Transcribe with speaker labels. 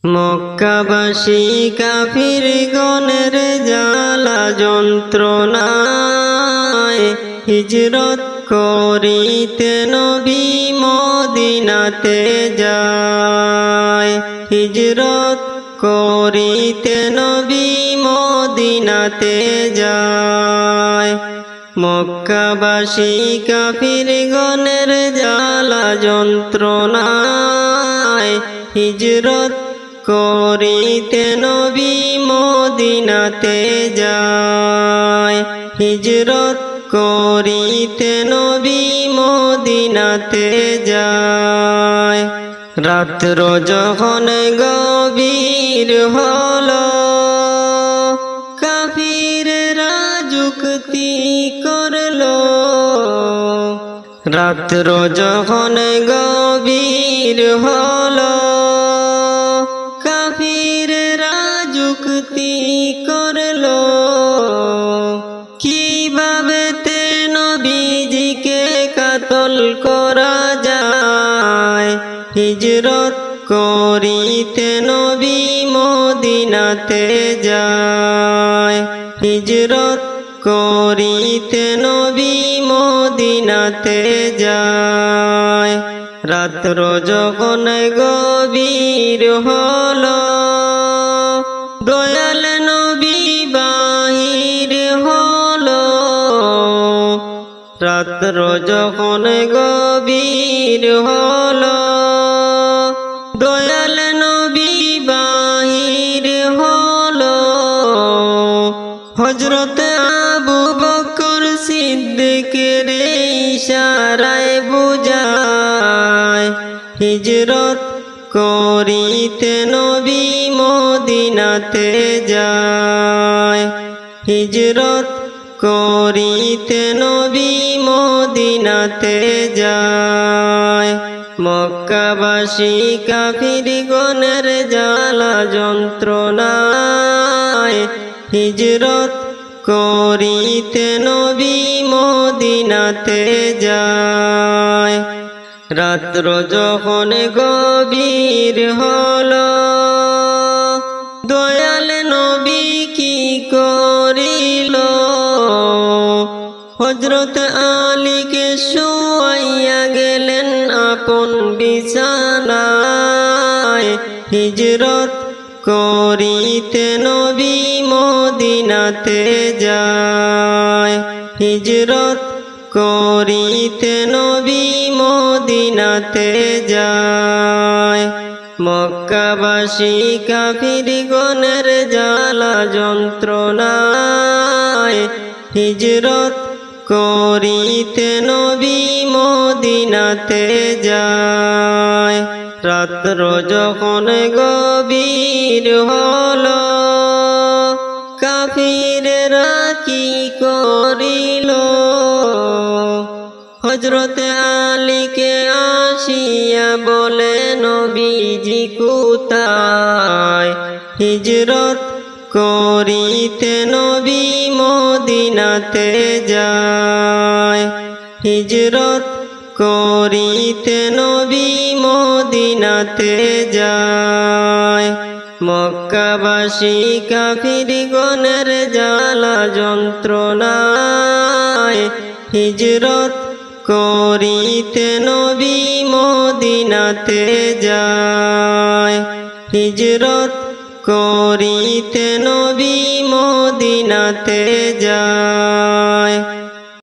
Speaker 1: মক্কাবাসী কাফিরগণের জ্বালা যন্ত্রণায় হিজরত করিতে নবী মদিনাতে যায়। হিজরত করিতে নবী মদিনাতে যায়। মক্কাবাসী কাফিরগণের জ্বালা যন্ত্রণায় হিজরত করিতে নবী মদিনাতে যায়। হিজরত করিতে নবী মদিনাতে যায়। রাত্র যখন গভীর হলো কাফিররা যুক্তি করলো। রাত্র যখন গভীর হলো কাফিররা যুক্তি করলো। কিভাবে তে নবীজিকে কাতল করা যায়। হিজরত করিতে নবী মদিনাতে যায়। হিজরত করিতে নবী মদিনাতে যায়। রাত্র যখন গভীর হলো দয়াল নবী বাহির হলো। রাত্র যখন গভীর হলো দয়াল নবী বাহির হলো। হযরত আবু বকর সিদ্দিকের ইশারায় বুঝায়। হিজরত করিতে নবী মদিনাতে যায়। হিজরত করিতে নবী মদিনাতে যায়। মক্কাবাসী কাফিরগণের জ্বালা যন্ত্রণায় হিজরত করিতে নবী মদিনাতে যায়। রাত্র যখন গভীর হলো দয়াল নবী কি করিল। হযরত আলীকে শুয়াইয়া গেলেন আপন বিছানায়। হিজরত করিতে নবী মদিনাতে যায়। হিজরত করিতে নবী মদিনাতে যায়। মক্কাবাসী কাফিরগণের জ্বালা যন্ত্রণায় হিজরত করিতে নবী মদিনাতে যায়। রাত্র যখন গভীর হলো কাফিররা কি করিল। হযরত আলীকে আসিয়া বলে নবীজি কোথায়। হিজরত করিতে নবী মদিনাতে যায়। হিজরত করিতে নবী মদিনাতে যায়। মক্কাবাসী কাফিরগণের জ্বালা যন্ত্রণায় হিজরত করিতে নবী মদিনাতে যায়। হিজরত করিতে নবী মদিনাতে যায়।